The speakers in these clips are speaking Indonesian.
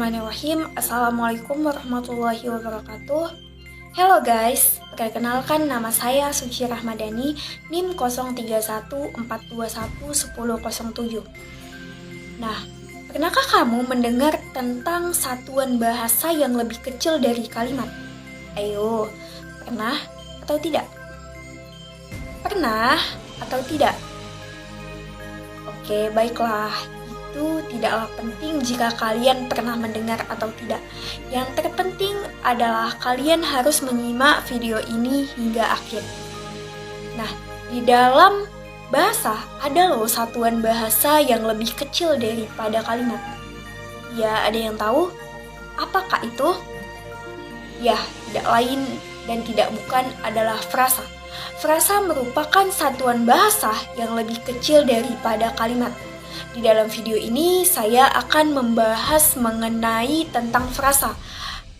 Bismillahirrahmanirrahim. Assalamualaikum warahmatullahi wabarakatuh. Hello guys, perkenalkan nama saya Suci Rahmadani, NIM 0314211007. Nah, pernahkah kamu mendengar tentang satuan bahasa yang lebih kecil dari kalimat? Ayo, pernah atau tidak? Pernah atau tidak? Oke, baiklah. Itu tidaklah penting jika kalian pernah mendengar atau tidak. Yang terpenting adalah kalian harus menyimak video ini hingga akhir. Nah, di dalam bahasa ada loh satuan bahasa yang lebih kecil daripada kalimat. Ya, ada yang tahu? Apakah itu? Ya, tidak lain dan tidak bukan adalah frasa. Frasa merupakan satuan bahasa yang lebih kecil daripada kalimat. Di dalam video ini saya akan membahas mengenai tentang frasa,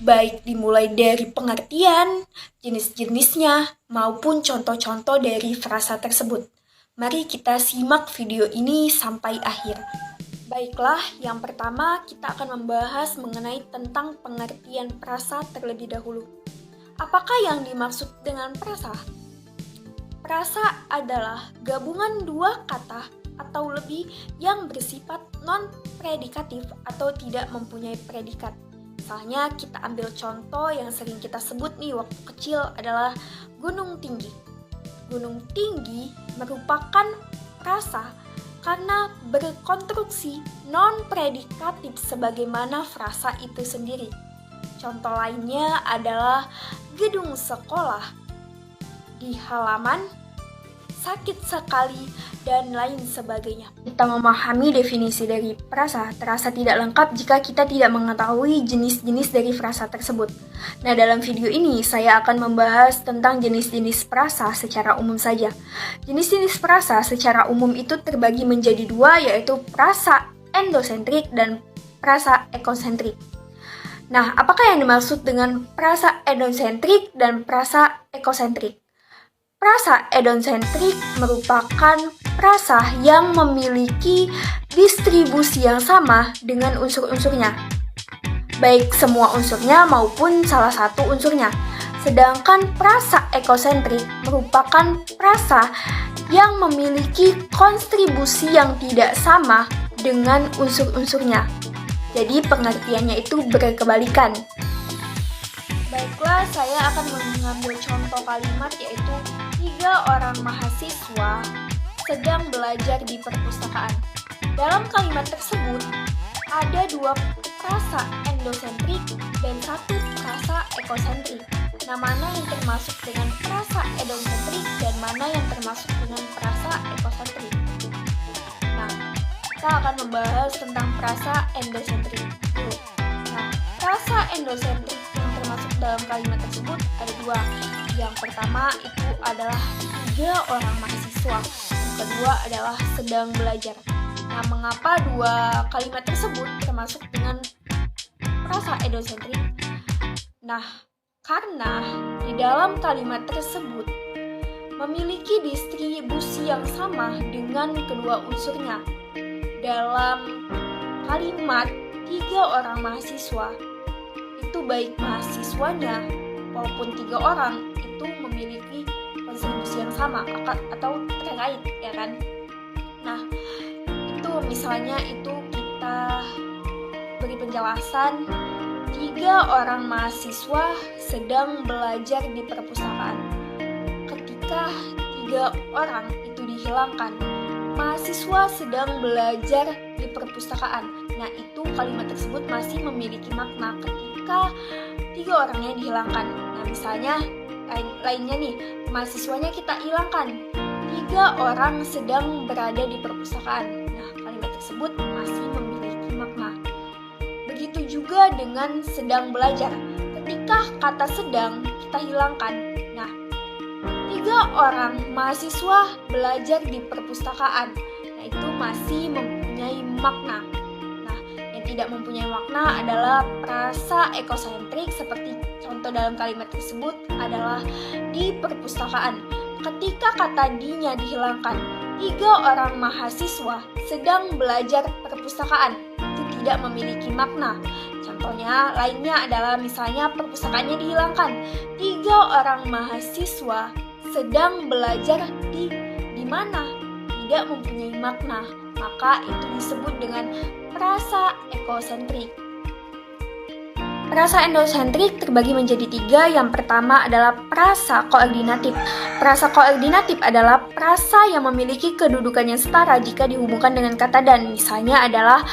baik dimulai dari pengertian, jenis-jenisnya, maupun contoh-contoh dari frasa tersebut. Mari kita simak video ini sampai akhir. Baiklah, yang pertama kita akan membahas mengenai tentang pengertian frasa terlebih dahulu. Apakah yang dimaksud dengan frasa? Frasa adalah gabungan dua kata atau lebih yang bersifat non-predikatif atau tidak mempunyai predikat. Misalnya kita ambil contoh yang sering kita sebut nih waktu kecil adalah gunung tinggi. Gunung tinggi merupakan frasa karena berkonstruksi non-predikatif sebagaimana frasa itu sendiri. Contoh lainnya adalah gedung sekolah, di halaman, sakit sekali, dan lain sebagainya. Kita memahami definisi dari frasa terasa tidak lengkap jika kita tidak mengetahui jenis-jenis dari frasa tersebut. Nah, dalam video ini saya akan membahas tentang jenis-jenis frasa secara umum saja. Jenis-jenis frasa secara umum itu terbagi menjadi dua, yaitu frasa endosentrik dan frasa ekosentrik. Nah, apakah yang dimaksud dengan frasa endosentrik dan frasa ekosentrik? Frasa endosentrik merupakan frasa yang memiliki distribusi yang sama dengan unsur-unsurnya, baik semua unsurnya maupun salah satu unsurnya. Sedangkan frasa ekosentrik merupakan frasa yang memiliki kontribusi yang tidak sama dengan unsur-unsurnya. Jadi pengertiannya itu berkebalikan. Baiklah, saya akan mengambil contoh kalimat yaitu 3 orang mahasiswa sedang belajar di perpustakaan. Dalam kalimat tersebut ada 2 frasa endosentrik dan 1 frasa ekosentrik. Nah, mana yang termasuk dengan frasa endosentrik dan mana yang termasuk dengan frasa ekosentrik? Nah, kita akan membahas tentang frasa endosentrik dulu. Nah, frasa endosentrik yang termasuk dalam kalimat tersebut ada 2. Yang pertama itu adalah 3 orang mahasiswa. Yang kedua adalah sedang belajar. Nah, mengapa 2 kalimat tersebut termasuk dengan frasa endosentrik? Nah, karena di dalam kalimat tersebut memiliki distribusi yang sama dengan kedua unsurnya. Dalam kalimat 3 orang mahasiswa, itu baik mahasiswanya maupun 3 orang itu memiliki kontribusi yang sama atau terkait, ya kan? Nah, itu misalnya itu kita beri penjelasan 3 orang mahasiswa sedang belajar di perpustakaan. Ketika 3 orang itu dihilangkan, mahasiswa sedang belajar di perpustakaan. Nah, itu kalimat tersebut masih memiliki makna ketika 3 orangnya dihilangkan. Nah, misalnya lainnya nih, mahasiswanya kita hilangkan, 3 orang sedang berada di perpustakaan. Nah, kalimat tersebut masih memiliki makna. Begitu juga dengan sedang belajar. Ketika kata sedang kita hilangkan, nah, 3 orang mahasiswa belajar di perpustakaan. Nah, itu masih mempunyai makna. Nah, yang tidak mempunyai makna adalah frasa ekosentrik seperti contoh dalam kalimat tersebut adalah di perpustakaan. Ketika kata di-nya dihilangkan, 3 orang mahasiswa sedang belajar perpustakaan. Itu tidak memiliki makna. Contoh Contohnya lainnya adalah misalnya perpustakaannya dihilangkan. 3 orang mahasiswa sedang belajar di mana tidak mempunyai makna, maka itu disebut dengan prasa ekosentrik. Prasa endosentrik terbagi menjadi 3. Yang pertama adalah prasa koordinatif. Prasa koordinatif adalah prasa yang memiliki kedudukan yang setara jika dihubungkan dengan kata dan. Misalnya adalah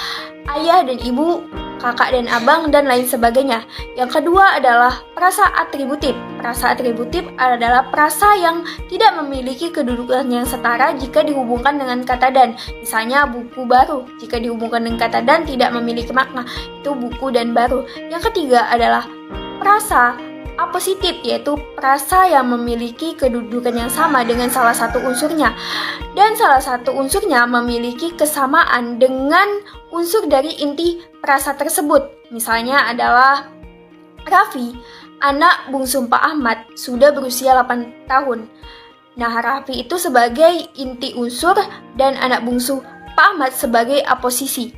ayah dan ibu, kakak dan abang, dan lain sebagainya. Yang kedua adalah prasa atributif. Prasa atributif adalah prasa yang tidak memiliki kedudukan yang setara jika dihubungkan dengan kata dan. Misalnya buku baru, jika dihubungkan dengan kata dan tidak memiliki makna, itu buku dan baru. Yang ketiga adalah prasa apositif, yaitu prasa yang memiliki kedudukan yang sama dengan salah satu unsurnya, dan salah satu unsurnya memiliki kesamaan dengan unsur dari inti prasa tersebut. Misalnya adalah Raffi, anak bungsu Pak Ahmad, sudah berusia 8 tahun. Nah, Raffi itu sebagai inti unsur dan anak bungsu Pak Ahmad sebagai aposisi.